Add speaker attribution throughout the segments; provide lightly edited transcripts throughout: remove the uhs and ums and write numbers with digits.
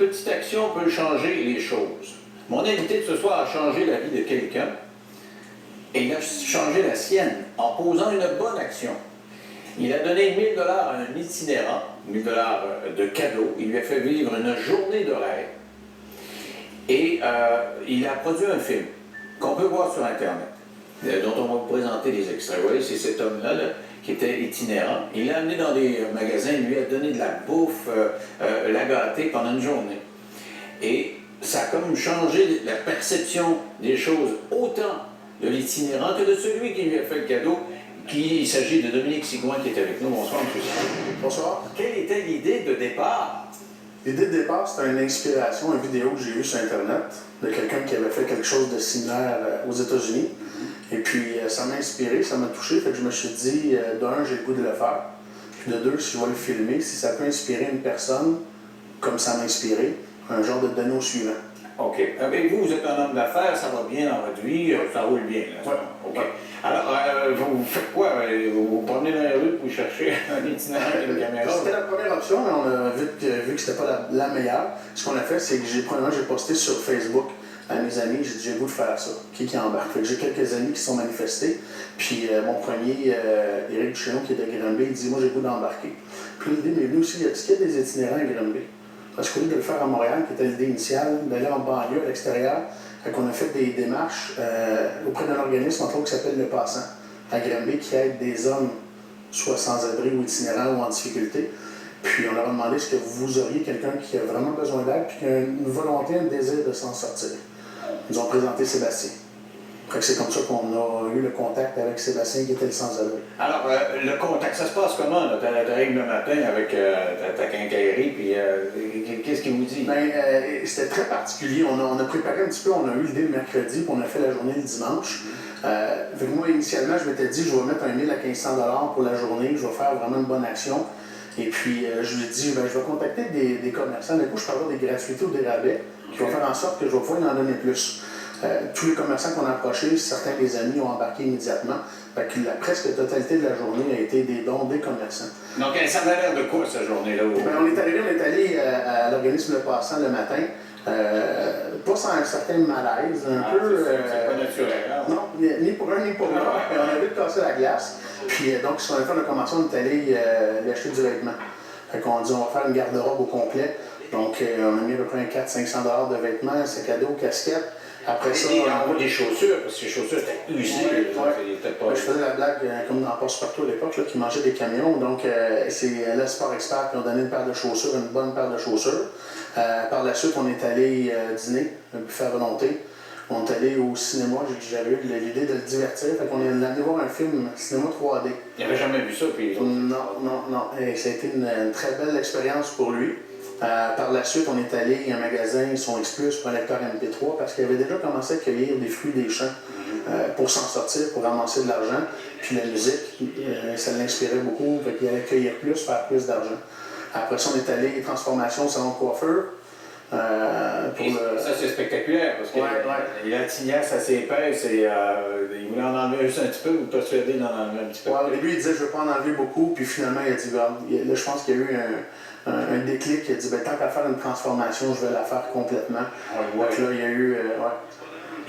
Speaker 1: petite action peut changer les choses. Mon invité de ce soir a changé la vie de quelqu'un et il a changé la sienne en posant une bonne action. Il a donné 1 000 $ à un itinérant, 1 000 $ de cadeau. Il lui a fait vivre une journée de rêve. Et il a produit un film qu'on peut voir sur Internet, dont on va vous présenter des extraits. Vous voyez, c'est cet homme-là qui était itinérant. Il l'a amené dans des magasins, il lui a donné de la bouffe, l'a gâté pendant une journée. Et ça a comme changé la perception des choses, autant de l'itinérant que de celui qui lui a fait le cadeau. Il s'agit de Dominique Sigouin qui est avec nous. Bonsoir, M. Sigouin.
Speaker 2: Bonsoir.
Speaker 1: Quelle était l'idée de départ?
Speaker 2: L'idée de départ, c'était une inspiration, une vidéo que j'ai vue sur Internet de quelqu'un qui avait fait quelque chose de similaire aux États-Unis. Et puis, ça m'a inspiré, ça m'a touché. Fait que je me suis dit, d'un, j'ai le goût de le faire. Puis de deux, si je vais le filmer, si ça peut inspirer une personne, comme ça m'a inspiré, un genre de données au suivant.
Speaker 1: OK. Avec vous, vous êtes un homme d'affaires, ça va bien dans votre vie, ça roule bien.
Speaker 2: Oui.
Speaker 1: OK. Alors, vous faites quoi? Vous vous promenez dans la rue pour chercher un itinérant avec une caméra?
Speaker 2: C'était la première option, mais on a vu que c'était pas la meilleure. Ce qu'on a fait, c'est que j'ai posté sur Facebook à mes amis, j'ai dit j'ai le goût de faire ça. Qui embarque? Fait que j'ai quelques amis qui sont manifestés. Puis mon premier, Éric Duchesneau, qui est de Granby, il dit moi j'ai le goût d'embarquer. Puis l'idée m'est venue aussi, est-ce qu'il y a des itinérants à Granby? Parce qu'au lieu de le faire à Montréal, qui était l'idée initiale, d'aller en banlieue à l'extérieur, on a fait des démarches auprès d'un organisme, entre autres, qui s'appelle Le Passant, à Granby, qui aide des hommes, soit sans-abri ou itinérants ou en difficulté. Puis on leur a demandé est-ce que vous auriez quelqu'un qui a vraiment besoin d'aide puis qui a une volonté, un désir de s'en sortir. Ils nous ont présenté Sébastien. C'est comme ça qu'on a eu le contact avec Sébastien qui était le sans-abri.
Speaker 1: Alors, le contact, ça se passe comment? T'arrives le matin avec ta quincaillerie, puis qu'est-ce qu'il vous dit?
Speaker 2: C'était très particulier. On a préparé un petit peu, on a eu l'idée le mercredi, puis on a fait la journée le dimanche. Moi, initialement, je m'étais dit, je vais mettre 1 000 à 1 500 $ pour la journée, je vais faire vraiment une bonne action. Et puis, je lui ai dit, je vais contacter des commerçants. Du coup, je peux avoir des gratuités ou des rabais qui vont faire en sorte que je vais pouvoir en donner plus. Tous les commerçants qu'on a approchés, certains des amis ont embarqué immédiatement. Fait que la presque totalité de la journée a été des dons des commerçants.
Speaker 1: Donc, ça avait l'air de quoi, cette journée-là?
Speaker 2: On est allé à l'organisme Le Passant le matin. Pas sans un certain malaise, un peu.
Speaker 1: C'est pas naturel, hein?
Speaker 2: Non, ni pour un ni pour l'autre. On a vu de casser la glace. Puis donc, ce qu'on a fait, on a commencé, on est allé lui acheter du vêtement. Fait qu'on dit, on va faire une garde-robe au complet. Donc, on a mis à peu près 400-500 $ de vêtements, sac à dos, casquette. Après ça,
Speaker 1: on voit des chaussures, parce que les chaussures étaient usées.
Speaker 2: Je faisais la blague, comme dans Passe-Partout à l'époque, qui mangeait des camions. Donc, c'est le Sport Expert qui ont donné une paire de chaussures, une bonne paire de chaussures. Par la suite, on est allé dîner, un buffet à volonté. On est allé au cinéma, j'avais eu l'idée de le divertir. Fait qu'on est allé voir un film cinéma 3D.
Speaker 1: Il n'avait jamais vu ça, puis les autres?
Speaker 2: Non. Et ça a été une très belle expérience pour lui. Par la suite, on est allé à un magasin, Son X Plus, pour un lecteur MP3, parce qu'il avait déjà commencé à cueillir des fruits des champs pour s'en sortir, pour ramasser de l'argent. Puis la musique, ça l'inspirait beaucoup, fait qu'il allait cueillir plus, faire plus d'argent. Après ça, on est allé transformation au salon de coiffeur.
Speaker 1: Ça, c'est spectaculaire, parce qu'il a tignasse assez épaisse et il voulait en enlever juste un petit peu, ou persuader d'en enlever un petit peu.
Speaker 2: Au début, il disait je ne veux pas en enlever beaucoup, puis finalement, il a dit là, je pense qu'il y a eu un déclic, il a dit tant qu'à faire une transformation, je vais la faire complètement. Donc là, il y a eu.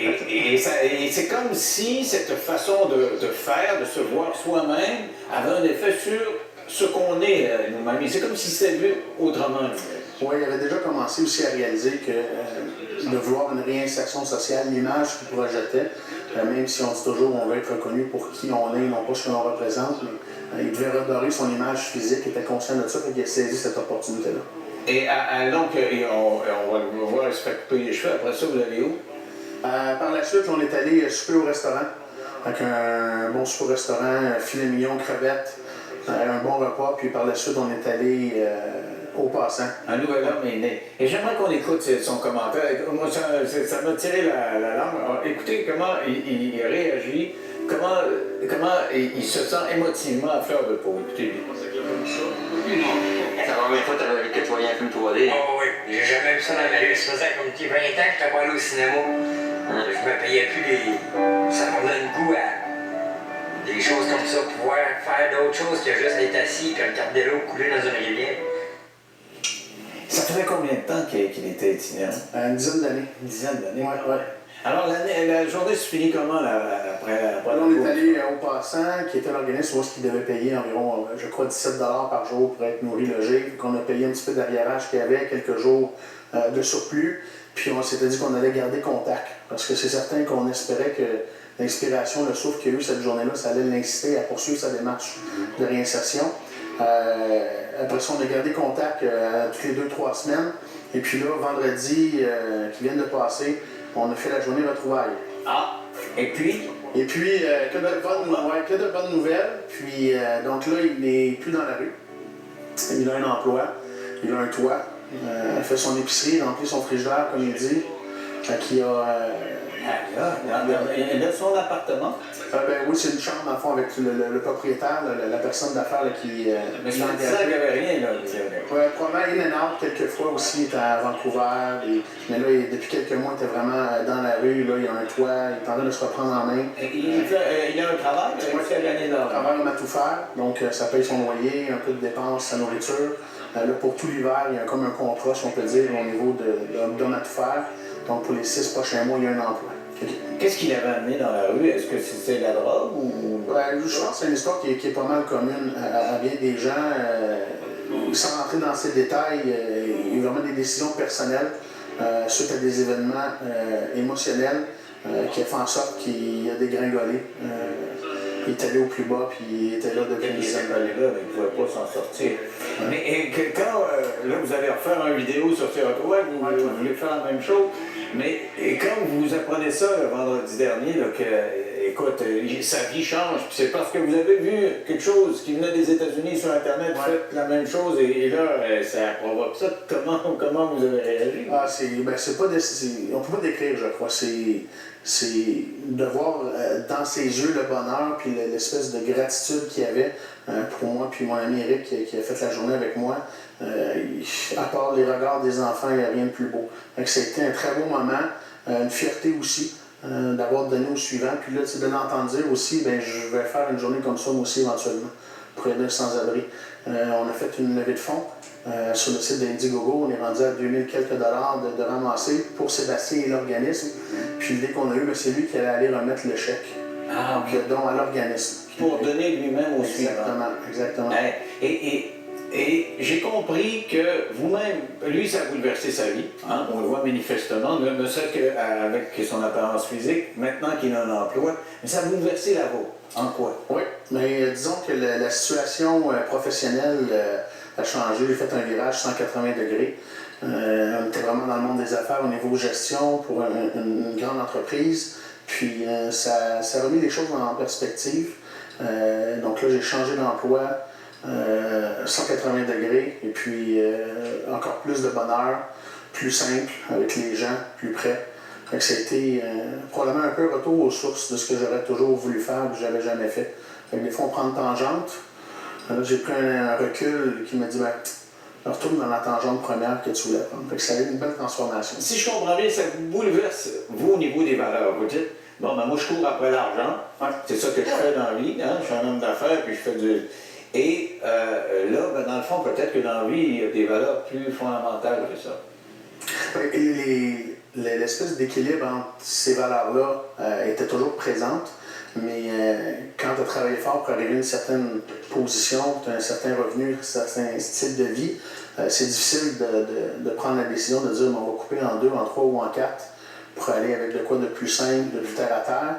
Speaker 1: Et c'est comme si cette façon de faire, de se voir soi-même, avait un effet sur ce qu'on est nous-mêmes. C'est comme si c'était vu autrement.
Speaker 2: Oui, il avait déjà commencé aussi à réaliser que de vouloir une réinsertion sociale, l'image qu'il projetait, même si on dit toujours qu'on veut être reconnu pour qui on est, non pas ce que l'on représente, mais il devait redorer son image physique, il était conscient de ça, et il a saisi cette opportunité-là.
Speaker 1: Et donc, on va le voir se faire couper les cheveux, après ça, vous allez où?
Speaker 2: Par la suite, on est allé souper au restaurant, avec un bon souper au restaurant, filet mignon, crevettes, un bon repas, puis par la suite, on est allé au Passant.
Speaker 1: Un nouvel homme est né. Et j'aimerais qu'on écoute son commentaire. Moi, ça m'a tiré la langue. Écoutez comment il réagit, comment il se sent émotivement à fleur de peau. Écoutez-lui.
Speaker 3: C'est la première fois que tu voyais un film 3D.
Speaker 4: Oh oui, j'ai jamais vu ça dans ma vie. Ça faisait comme 20 ans que je n'étais pas allé au cinéma. Je me payais plus des. Ça me donnait le goût à des choses comme ça, pouvoir faire d'autres choses que juste être assis et regarder l'eau couler dans une rivière.
Speaker 1: Ça faisait combien de temps qu'il était itinérant?
Speaker 2: Une dizaine d'années.
Speaker 1: Une dizaine d'années.
Speaker 2: Ouais.
Speaker 1: Alors, la journée se finit comment après
Speaker 2: Là, on est allé au passant, qui était l'organisme où il devait payer environ, je crois, 17 $ par jour pour être nourri, logé. On a payé un petit peu d'arriérage qu'il y avait, quelques jours de surplus. Puis on s'était dit qu'on allait garder contact. Parce que c'est certain qu'on espérait que l'inspiration, le souffle qu'il y a eu cette journée-là, ça allait l'inciter à poursuivre sa démarche de réinsertion. Après ça, on a gardé contact toutes les 2-3 semaines. Et puis là, vendredi qui vient de passer, on a fait la journée retrouvailles.
Speaker 1: Ah! Et puis?
Speaker 2: Que de bonnes nouvelles. Puis, donc là, il n'est plus dans la rue. Il a un emploi, il a un toit, il fait son épicerie, il remplit son frigidaire, comme il dit. Qui a...
Speaker 1: il a son appartement?
Speaker 2: Oui, c'est une chambre, dans le fond, avec le propriétaire, la personne d'affaires qui
Speaker 1: Mais je me disais qu'il n'y avait rien, là.
Speaker 2: Oui, probablement in and out, quelques fois aussi, il était à Vancouver. Mais là, depuis quelques mois, il était vraiment dans la rue. Là, il a un toit, il est en train de se reprendre en main.
Speaker 1: Il a un travail, il a réussi à gagner de l'argent.
Speaker 2: Il travaille à tout faire, donc ça paye son loyer, un peu de dépenses, sa nourriture. Là, pour tout l'hiver, il y a comme un contrat, si on peut dire, au niveau d'homme à tout faire. Donc, pour les 6 prochains mois, il y a un emploi.
Speaker 1: Qu'est-ce qu'il avait amené dans la rue? Est-ce que c'était la drogue ou...
Speaker 2: Je pense que c'est une histoire qui est pas mal commune à bien des gens. Sans rentrer dans ces détails, il y a vraiment des décisions personnelles suite à des événements émotionnels qui a fait en sorte qu'il a dégringolé. Il est allé au plus bas, puis il était là depuis une dizaine d'années.
Speaker 1: Il ne pouvait pas s'en sortir. Ouais. Mais quand là, vous allez refaire une vidéo sur ces retrouvailles, vous voulez faire la même chose, mais quand vous apprenez ça le vendredi dernier, là, que, écoute, sa vie change, puis c'est parce que vous avez vu quelque chose qui venait des États-Unis sur Internet, vous faites la même chose, et là, ça provoque ça. Comment vous avez réagi?
Speaker 2: C'est pas on peut pas décrire, je crois. C'est de voir dans ses yeux le bonheur puis l'espèce de gratitude qu'il y avait pour moi puis mon ami Eric qui a fait la journée avec moi. À part les regards des enfants, il n'y a rien de plus beau. Donc, ça a été un très beau moment, une fierté aussi d'avoir donné au suivant. Puis là, de l'entendre dire aussi, je vais faire une journée comme ça moi aussi éventuellement pour aider un sans-abri. On a fait une levée de fonds. Sur le site d'Indiegogo, on est rendu à 2000 quelques dollars de ramasser pour Sébastien et l'organisme. Puis l'idée qu'on a eue, c'est lui qui allait aller remettre le chèque. Le don à l'organisme.
Speaker 1: Pour donner lui-même au suivant.
Speaker 2: Exactement.
Speaker 1: Et j'ai compris que vous-même, lui, ça a bouleversé sa vie. Hein? On le voit manifestement, ne serait-ce qu'avec son apparence physique, maintenant qu'il a un emploi, mais ça a bouleversé la vôtre. En quoi?
Speaker 2: Oui, mais disons que la situation professionnelle a changé. J'ai fait un virage 180 degrés. On était vraiment dans le monde des affaires au niveau gestion pour une grande entreprise. Puis ça a remis les choses en perspective. Donc là, j'ai changé d'emploi 180 degrés et puis encore plus de bonheur, plus simple avec les gens, plus près. Donc ça a été probablement un peu retour aux sources de ce que j'aurais toujours voulu faire et que je n'avais jamais fait. Donc, des fois, on prend une tangente. Là, j'ai pris un recul qui m'a dit retourne dans la tangente première que tu voulais prendre. Donc, ça a eu une belle transformation.
Speaker 1: Si je comprends bien, ça vous bouleverse, vous, au niveau des valeurs. Vous dites, bon, moi, je cours après l'argent. C'est ça que je fais dans la vie. Hein? Je suis un homme d'affaires, puis je fais du... Et là, dans le fond, peut-être que dans la vie, il y a des valeurs plus fondamentales que ça.
Speaker 2: L'espèce d'équilibre entre ces valeurs-là était toujours présente, mais quand tu as travaillé fort pour arriver à une certaine position, tu as un certain revenu, un certain style de vie, c'est difficile de prendre la décision de dire on va couper en 2, en 3 ou en 4 pour aller avec de quoi de plus simple, de plus terre à terre.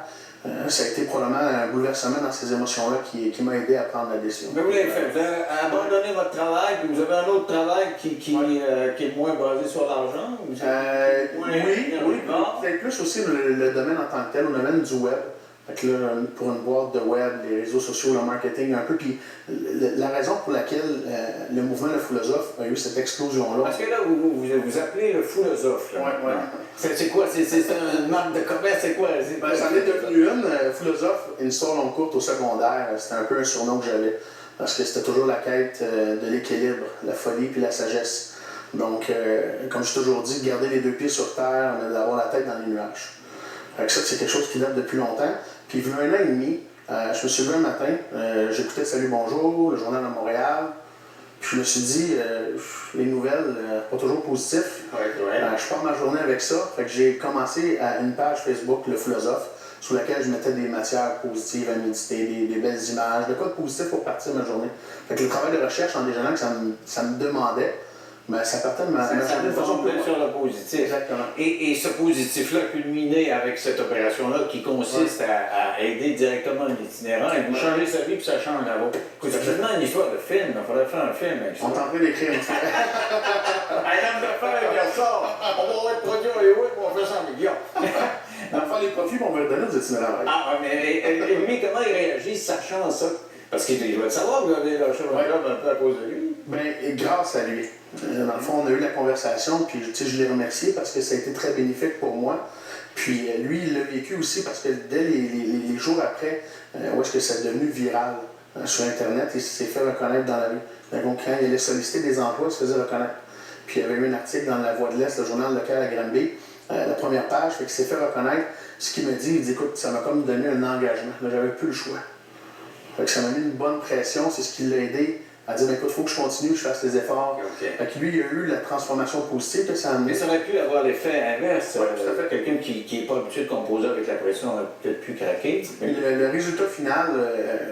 Speaker 2: Ça a été probablement un bouleversement dans ces émotions-là qui m'a aidé à prendre la décision.
Speaker 1: Mais vous l'avez fait. Vous avez abandonné votre travail, puis vous avez un autre travail qui est moins basé sur l'argent?
Speaker 2: Oui, peut-être plus aussi le domaine en tant que tel, le domaine du web. Fait que là, pour une boîte de web, les réseaux sociaux, le marketing, un peu. Puis la raison pour laquelle le mouvement Le Philosophe a eu cette explosion-là.
Speaker 1: Parce que là, vous appelez le philosophe.
Speaker 2: Oui.
Speaker 1: C'est quoi? C'est une marque de commerce? C'est quoi?
Speaker 2: C'en est devenu une. Philosophe, une histoire longue courte au secondaire, c'était un peu un surnom que j'avais. Parce que c'était toujours la quête de l'équilibre, la folie puis la sagesse. Donc, comme je t'ai toujours dit, de garder les 2 pieds sur terre, d'avoir la tête dans les nuages. Fait que ça, c'est quelque chose qui date depuis longtemps. Puis, il y a 1 an et demi, je me suis levé un matin, j'écoutais Salut Bonjour, le Journal de Montréal. Puis je me suis dit, les nouvelles, pas toujours positifs. Je pars ma journée avec ça. Fait que j'ai commencé à une page Facebook, Le Philosophe, sur laquelle je mettais des matières positives à méditer, des belles images, de quoi de positif pour partir ma journée. Fait que le travail de recherche en déjeunant que ça me demandait, mais ça partait de ma journée de façon plus
Speaker 1: sur le positif.
Speaker 2: Exactement.
Speaker 1: Et ce positif-là culminé avec cette opération-là qui consiste à aider directement un itinérant et vous changez sa vie puis ça change la vôtre. C'est vraiment une histoire de film, il faudrait faire un film avec ça.
Speaker 2: On est en train d'écrire.
Speaker 1: Un homme d'affaires qui ressort, on va être produit à Hollywood pour on fait 100 millions.
Speaker 2: On va faire les profits qu'on va redonner aux itinérants.
Speaker 1: Ah, mais lui, comment il réagit, sachant ça? Parce qu'il doit le savoir que vous avez lâché votre job un peu à cause de lui.
Speaker 2: Bien, grâce à lui. Dans le fond, on a eu la conversation, puis je l'ai remercié parce que ça a été très bénéfique pour moi. Puis lui, il l'a vécu aussi parce que dès les jours après, où est-ce que ça est devenu viral sur Internet, il s'est fait reconnaître dans la rue. Donc, quand il allait solliciter des emplois, il se faisait reconnaître. Puis il y avait eu un article dans La Voix de l'Est, le journal local à Granby, la première page, fait qu'il s'est fait reconnaître. Ce qu'il m'a dit, il dit, écoute, ça m'a comme donné un engagement. Là, j'avais plus le choix. Fait que ça m'a mis une bonne pression, c'est ce qui l'a aidé à dire, écoute, il faut que je continue, que je fasse les efforts. Fait que lui, il a eu la transformation positive que ça a amené.
Speaker 1: Mais ça aurait pu avoir l'effet inverse.
Speaker 2: Ouais, tout à fait.
Speaker 1: Quelqu'un qui n'est pas habitué de composer avec la pression aurait peut-être pu craquer.
Speaker 2: Le résultat final,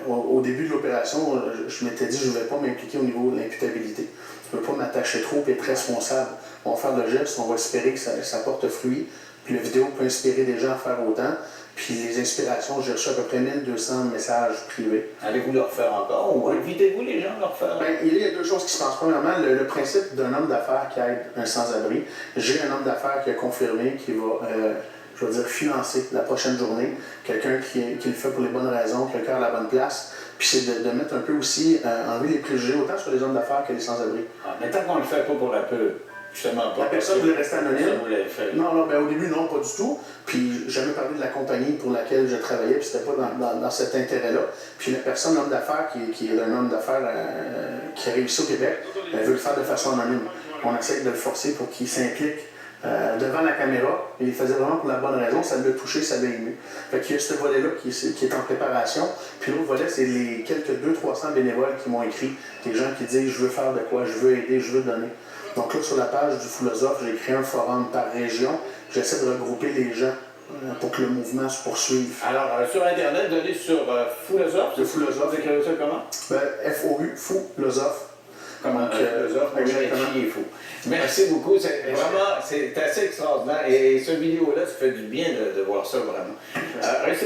Speaker 2: au début de l'opération, je m'étais dit, je ne vais pas m'impliquer au niveau de l'imputabilité. Je ne veux pas m'attacher trop et être responsable. On va faire le geste, on va espérer que ça porte fruit. Puis la vidéo peut inspirer des gens à faire autant. Puis les inspirations, j'ai reçu à peu près 1200 messages privés.
Speaker 1: Allez-vous le refaire encore ou invitez-vous les gens à le refaire?
Speaker 2: Bien, il y a deux choses qui se passent. Premièrement, le principe d'un homme d'affaires qui aide un sans-abri. J'ai un homme d'affaires qui a confirmé qu'il va, je veux dire, financer la prochaine journée. Quelqu'un qui le fait pour les bonnes raisons, qui a le cœur à la bonne place. Puis c'est de mettre un peu aussi, enlever les préjugés, autant sur les hommes d'affaires que les sans-abri.
Speaker 1: Ah, mais tant qu'on ne le fait pas pour la pub, justement pas.
Speaker 2: La personne voulait rester anonyme.
Speaker 1: Ça voulait faire.
Speaker 2: Non, ben, au début, non, pas du tout. Puis j'avais parlé de la compagnie pour laquelle je travaillais, puis c'était pas dans cet intérêt-là. Puis la personne, l'homme d'affaires, qui est un homme d'affaires qui a réussi au Québec, elle veut le faire de façon anonyme. On essaie de le forcer pour qu'il s'implique devant la caméra. Il le faisait vraiment pour la bonne raison, ça l'a touché, ça l'a ému. Fait qu'il y a ce volet-là qui est en préparation. Puis l'autre volet, c'est les quelques 200-300 bénévoles qui m'ont écrit, des gens qui disent « je veux faire de quoi, je veux aider, je veux donner ». Donc là, sur la page du Philosophe, j'ai créé un forum par région. J'essaie de regrouper les gens pour que le mouvement se poursuive.
Speaker 1: Alors, sur Internet, vous allez sur Philosophe.
Speaker 2: Le Philosophe.
Speaker 1: Vous écrivez ça comment?
Speaker 2: F-O-U, Philosophe.
Speaker 1: Comme philosophe,
Speaker 2: exactement.
Speaker 1: qui est fou. Merci beaucoup, c'est vraiment, c'est assez extraordinaire. Et ce vidéo-là, ça fait du bien de voir ça vraiment. Restez